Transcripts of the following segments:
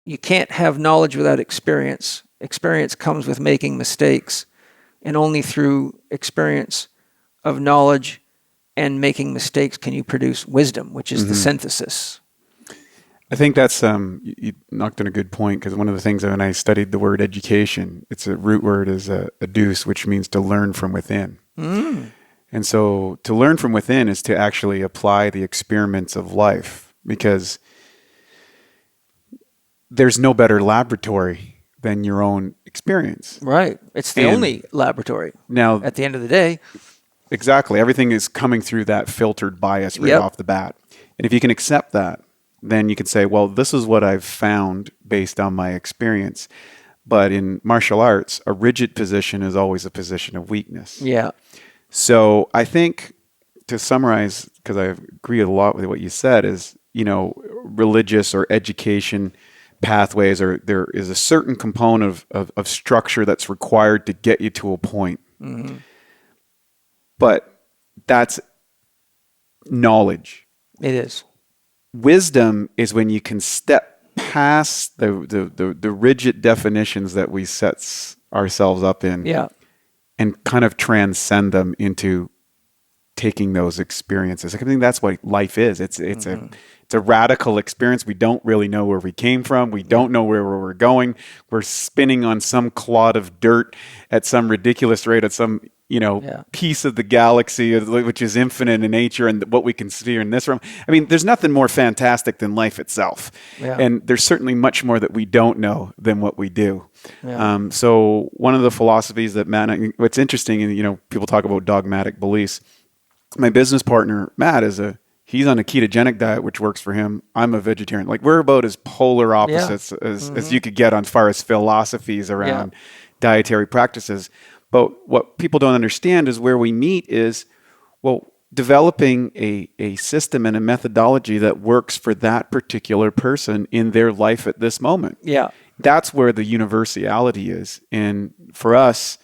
you can't have knowledge without experience. Experience comes with making mistakes, and only through experience of knowledge and making mistakes can you produce wisdom, which is the synthesis. I think that's, you knocked on a good point, because one of the things when I studied the word education, its a root word is a deuce, which means to learn from within. And so to learn from within is to actually apply the experiments of life, because there's no better laboratory than your own experience. Right. It's the only laboratory. Now, at the end of the day. Exactly. Everything is coming through that filtered bias right off the bat. And if you can accept that, then you can say, well, this is what I've found based on my experience. But in martial arts, a rigid position is always a position of weakness. Yeah. So I think, to summarize, because I agree a lot with what you said, is, religious or education pathways, or there is a certain component of structure that's required to get you to a point. But that's knowledge. It is. Wisdom is when you can step past the rigid definitions that we set ourselves up in, and kind of transcend them into taking those experiences. I think that's what life is. It's a radical experience. We don't really know where we came from. We don't know where we're going. We're spinning on some clod of dirt at some ridiculous rate, at some piece of the galaxy, which is infinite in nature, and what we can see in this room. I mean, there's nothing more fantastic than life itself. And there's certainly much more that we don't know than what we do. So one of the philosophies that Matt, what's interesting, and people talk about dogmatic beliefs. My business partner, Matt, he's on a ketogenic diet, which works for him. I'm a vegetarian. Like, we're about as polar opposites as you could get on far as philosophies around dietary practices. But what people don't understand is where we meet is, well, developing a system and a methodology that works for that particular person in their life at this moment. That's where the universality is. And for us,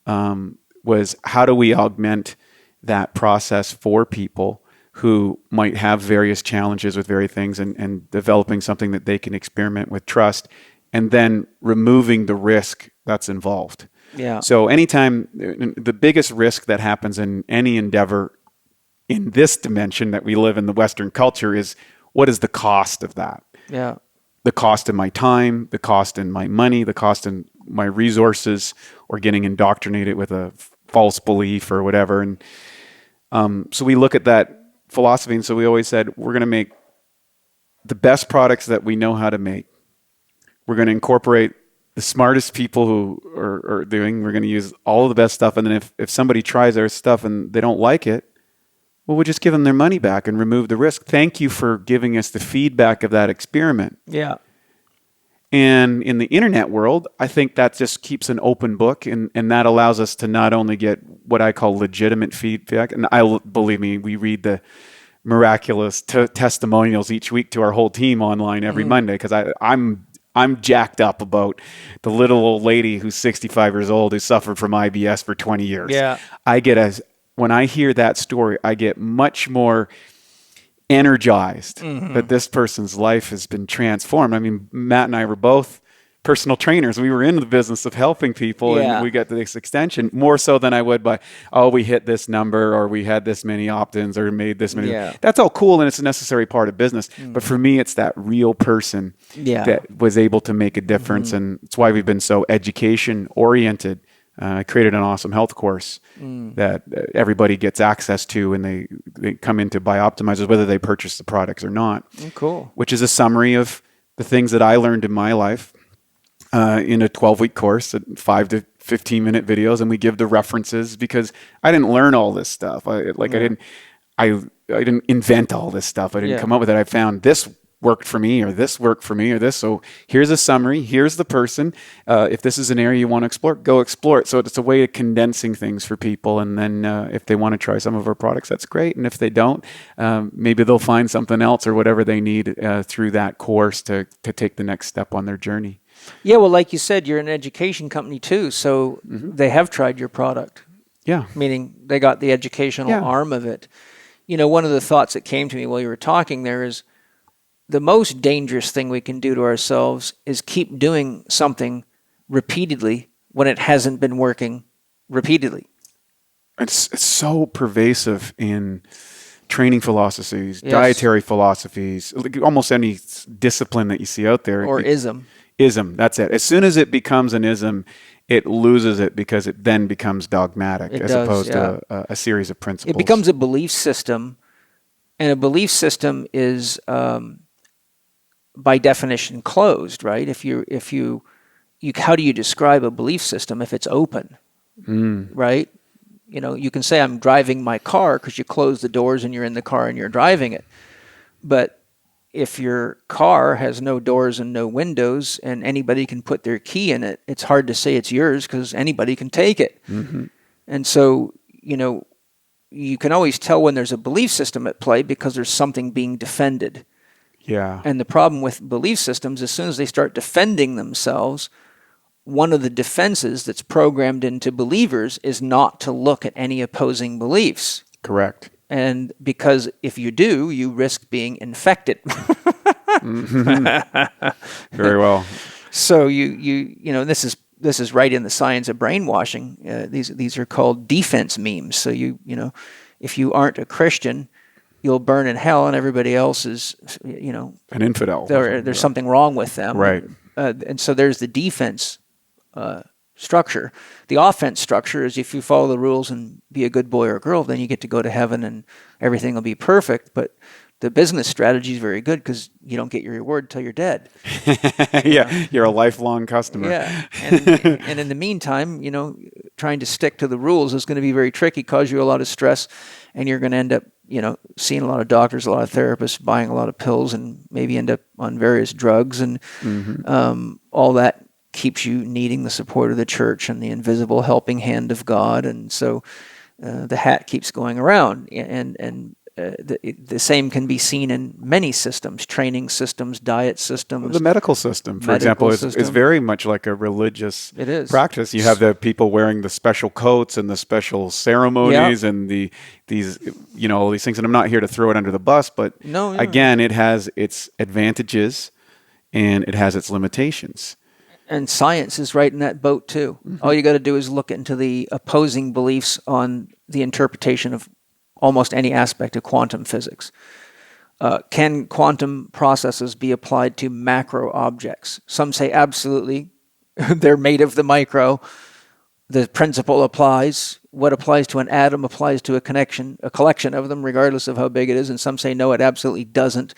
was how do we augment that process for people who might have various challenges with various things, and developing something that they can experiment with, trust, and then removing the risk that's involved. So anytime, the biggest risk that happens in any endeavor in this dimension that we live in, the Western culture, is, what is the cost of that? The cost of my time, the cost in my money, the cost in my resources, or getting indoctrinated with a false belief or whatever. And so we look at that philosophy, and so we always said, we're going to make the best products that we know how to make. We're going to incorporate the smartest people who are doing. We're going to use all of the best stuff. And then if somebody tries our stuff and they don't like it, well, we'll just give them their money back and remove the risk. Thank you for giving us the feedback of that experiment. And in the internet world, I think that just keeps an open book, and that allows us to not only get what I call legitimate feedback, and believe me, we read the miraculous testimonials each week to our whole team online every Monday, because I'm jacked up about the little old lady who's 65 years old who suffered from IBS for 20 years. When I hear that story, I get much more energized that this person's life has been transformed. I mean, Matt and I were both personal trainers. We were in the business of helping people, and we got this extension more so than I would by, we hit this number, or we had this many opt-ins, or made this many. That's all cool, and it's a necessary part of business. But for me, it's that real person that was able to make a difference, and it's why we've been so education oriented. I created an awesome health course that everybody gets access to, and they come into Bioptimizers, whether they purchase the products or not. Which is a summary of the things that I learned in my life in a 12-week course, at 5 to 15-minute videos, and we give the references, because I didn't learn all this stuff. I didn't invent all this stuff. I didn't come up with it. I found this worked for me, or this worked for me, or this. So here's a summary. Here's the person. If this is an area you want to explore, go explore it. So it's a way of condensing things for people. And then if they want to try some of our products, that's great. And if they don't, maybe they'll find something else or whatever they need through that course to take the next step on their journey. Yeah, well, like you said, you're an education company too. So they have tried your product. Meaning they got the educational arm of it. One of the thoughts that came to me while you were talking there is, the most dangerous thing we can do to ourselves is keep doing something repeatedly when it hasn't been working repeatedly. It's so pervasive in training philosophies, dietary philosophies, like almost any discipline that you see out there. Or ism. Ism, that's it. As soon as it becomes an ism, it loses it because it then becomes dogmatic opposed to a series of principles. It becomes a belief system, and a belief system is, by definition, closed, right? How do you describe a belief system if it's open, right? You know, you can say I'm driving my car because you close the doors and you're in the car and you're driving it. But if your car has no doors and no windows and anybody can put their key in it, it's hard to say it's yours because anybody can take it. Mm-hmm. And so, you know, you can always tell when there's a belief system at play because there's something being defended. Yeah. And the problem with belief systems, as soon as they start defending themselves, one of the defenses that's programmed into believers is not to look at any opposing beliefs. Correct. And because if you do, you risk being infected. Very well. So you know this is right in the science of brainwashing. These are called defense memes. So you know, if you aren't a Christian, you'll burn in hell, and everybody else is, you know, an infidel. There's something wrong with them. Right. And so there's the defense structure. The offense structure is if you follow the rules and be a good boy or girl, then you get to go to heaven and everything will be perfect. But the business strategy is very good because you don't get your reward until you're dead. Yeah, you're a lifelong customer. Yeah, and in the meantime, you know, trying to stick to the rules is going to be very tricky, cause you a lot of stress, and you're going to end up, you know, seeing a lot of doctors, a lot of therapists, buying a lot of pills, and maybe end up on various drugs, and all that keeps you needing the support of the church and the invisible helping hand of God, and so the hat keeps going around, and the same can be seen in many systems, training systems, diet systems. The medical system, for example, is very much like a religious practice. You have the people wearing the special coats and the special ceremonies and these you know, all these things. And I'm not here to throw it under the bus, but again, it has its advantages and it has its limitations. And science is right in that boat too. All you got to do is look into the opposing beliefs on the interpretation of almost any aspect of quantum physics. Can quantum processes be applied to macro objects? Some say absolutely. They're made of the micro. The principle applies. What applies to an atom applies to a collection of them, regardless of how big it is. And some say no, it absolutely doesn't.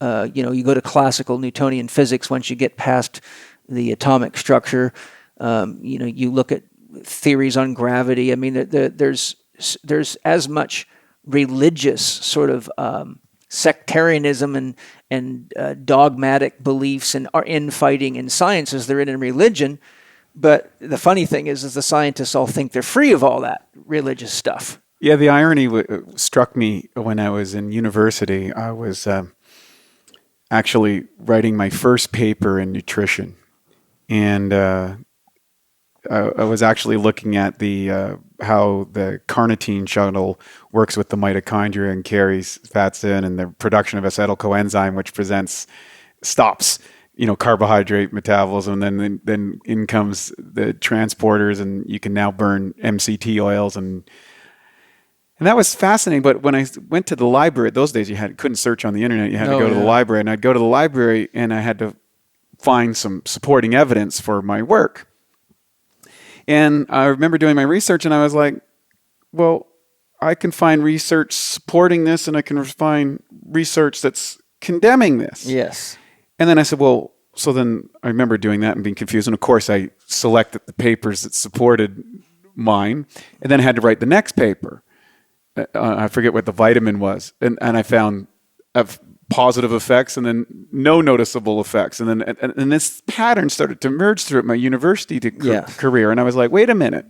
You know, you go to classical Newtonian physics once you get past the atomic structure. You know, you look at theories on gravity. I mean, there's as much religious sort of sectarianism and dogmatic beliefs and infighting in science as there is in religion. But the funny thing is the scientists all think they're free of all that religious stuff. Yeah, the irony struck me when I was in university. I was actually writing my first paper in nutrition, and I was actually looking at the how the carnitine shuttle works with the mitochondria and carries fats in, and the production of acetyl coenzyme, which stops, you know, carbohydrate metabolism, and then in comes the transporters, and you can now burn MCT oils, and that was fascinating. But when I went to the library, those days couldn't search on the internet. You had to go to the library, and I'd go to the library, and I had to find some supporting evidence for my work. And I remember doing my research, and I was like, well, I can find research supporting this, and I can find research that's condemning this. Yes. And then I said, well, so then I remember doing that and being confused. And of course, I selected the papers that supported mine, and then I had to write the next paper. I forget what the vitamin was. And I found positive effects and then no noticeable effects. And then and this pattern started to emerge throughout my university career. And I was like, wait a minute.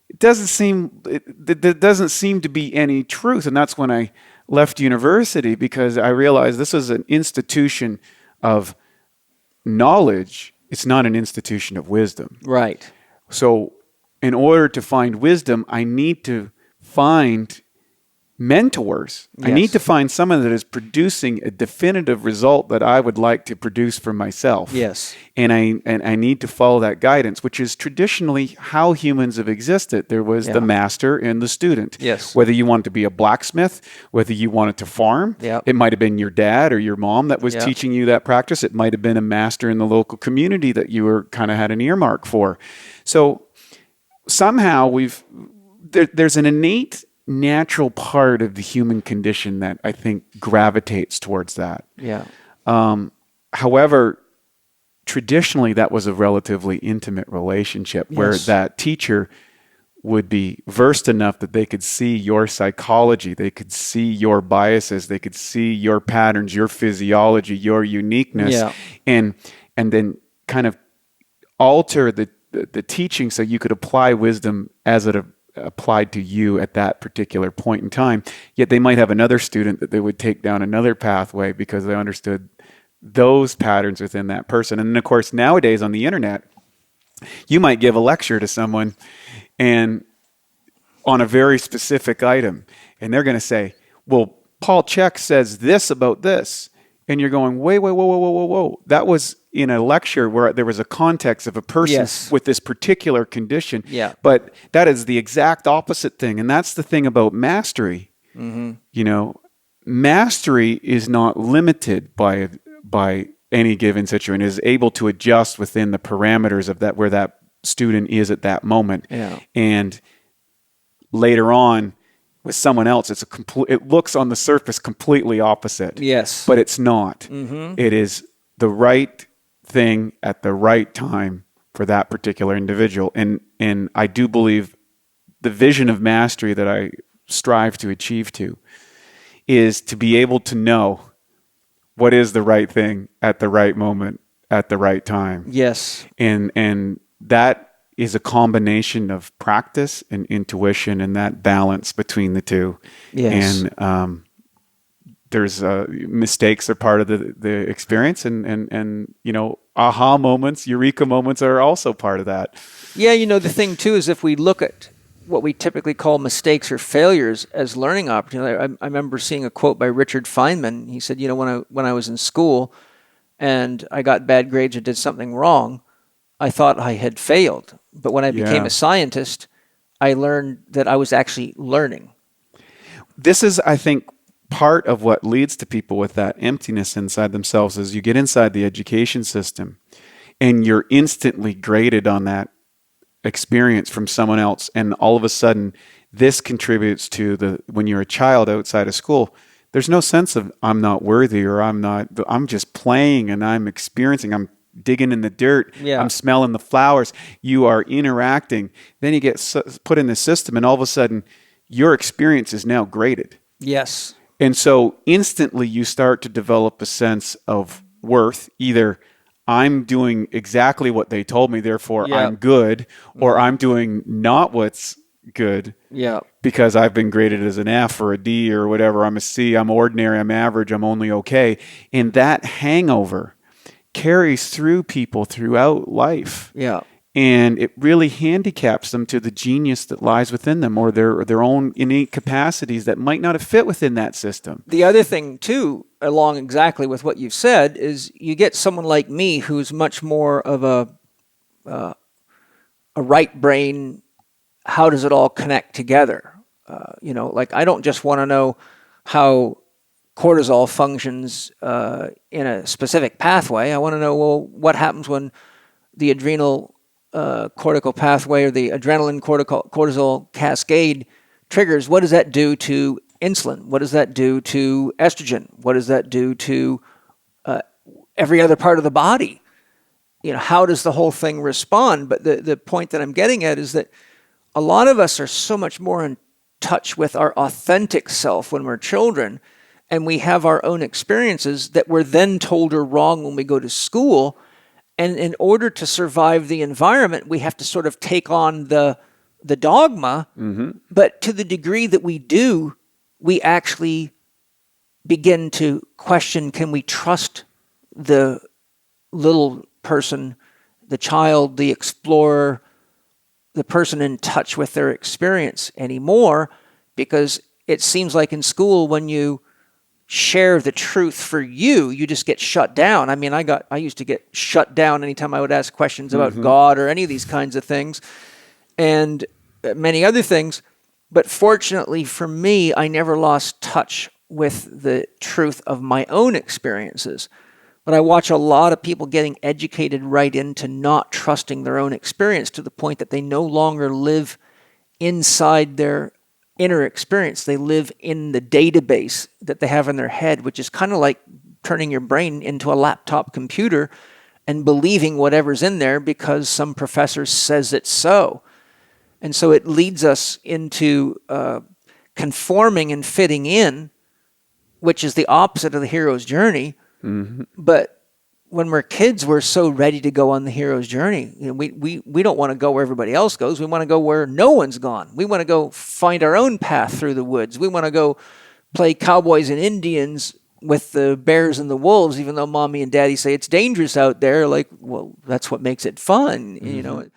It doesn't seem there doesn't seem to be any truth. And that's when I left university, because I realized this is an institution of knowledge. It's not an institution of wisdom. Right. So in order to find wisdom, I need to find mentors. I need to find someone that is producing a definitive result that I would like to produce for myself. Yes. And I need to follow that guidance, which is traditionally how humans have existed. There was the master and the student. Yes. Whether you wanted to be a blacksmith, whether you wanted to farm, it might have been your dad or your mom that was teaching you that practice. It might have been a master in the local community that you were kind of had an earmark for. So somehow there's an innate natural part of the human condition that I think gravitates towards that. Yeah. However, traditionally that was a relatively intimate relationship where that teacher would be versed enough that they could see your psychology, they could see your biases, they could see your patterns, your physiology, your uniqueness, and then kind of alter the teaching so you could apply wisdom as it applied to you at that particular point in time. Yet they might have another student that they would take down another pathway because they understood those patterns within that person. And then, of course, nowadays on the internet, you might give a lecture to someone and on a very specific item, and they're going to say, well, Paul Chek says this about this. And you're going, whoa. That was in a lecture where there was a context of a person with this particular condition. Yeah. But that is the exact opposite thing. And that's the thing about mastery. Mm-hmm. You know, mastery is not limited by any given situation. It is able to adjust within the parameters of that, where that student is at that moment. Yeah. And later on, with someone else, it looks on the surface completely opposite. Yes. But it's not. Mm-hmm. It is the right thing at the right time for that particular individual. And I do believe the vision of mastery that I strive to achieve is to be able to know what is the right thing at the right moment, at the right time. Yes. And that is a combination of practice and intuition, and that balance between the two. Yes. And there's mistakes are part of the experience, and you know, aha moments, eureka moments are also part of that. Yeah, you know, the thing too is if we look at what we typically call mistakes or failures as learning opportunities. I remember seeing a quote by Richard Feynman. He said, you know, when I was in school and I got bad grades or did something wrong, I thought I had failed. But when I became a scientist, I learned that I was actually learning. This is, I think, part of what leads to people with that emptiness inside themselves is you get inside the education system and you're instantly graded on that experience from someone else. And all of a sudden, this contributes to when you're a child outside of school, there's no sense of I'm not worthy or I'm just playing and I'm experiencing, I'm digging in the dirt, I'm smelling the flowers, you are interacting. Then you get put in the system and all of a sudden your experience is now graded. Yes. And so instantly you start to develop a sense of worth. Either I'm doing exactly what they told me, therefore I'm good, or I'm doing not what's good because I've been graded as an F or a D or whatever. I'm a C, I'm ordinary, I'm average, I'm only okay. And that hangover carries through people throughout life. Yeah. And it really handicaps them to the genius that lies within them or their own innate capacities that might not have fit within that system. The other thing, too, along exactly with what you've said, is you get someone like me who's much more of a right brain, how does it all connect together? You know, like I don't just want to know how cortisol functions in a specific pathway. I want to know, well, what happens when the adrenal cortical pathway or the adrenaline cortisol cascade triggers? What does that do to insulin? What does that do to estrogen? What does that do to every other part of the body? You know, how does the whole thing respond? But the point that I'm getting at is that a lot of us are so much more in touch with our authentic self when we're children, and we have our own experiences that we're then told are wrong when we go to school. And in order to survive the environment, we have to sort of take on the dogma. Mm-hmm. But to the degree that we do, we actually begin to question, can we trust the little person, the child, the explorer, the person in touch with their experience anymore? Because it seems like in school when you share the truth for you, you just get shut down. I mean, I used to get shut down anytime I would ask questions about God or any of these kinds of things, and many other things. But fortunately for me, I never lost touch with the truth of my own experiences. But I watch a lot of people getting educated right into not trusting their own experience to the point that they no longer live inside their inner experience. They live in the database that they have in their head, which is kind of like turning your brain into a laptop computer and believing whatever's in there because some professor says it's so. And so it leads us into conforming and fitting in, which is the opposite of the hero's journey. But when we're kids, we're so ready to go on the hero's journey. You know, we don't want to go where everybody else goes. We want to go where no one's gone. We want to go find our own path through the woods. We want to go play cowboys and Indians with the bears and the wolves, even though mommy and daddy say it's dangerous out there. Like, well, that's what makes it fun, you know.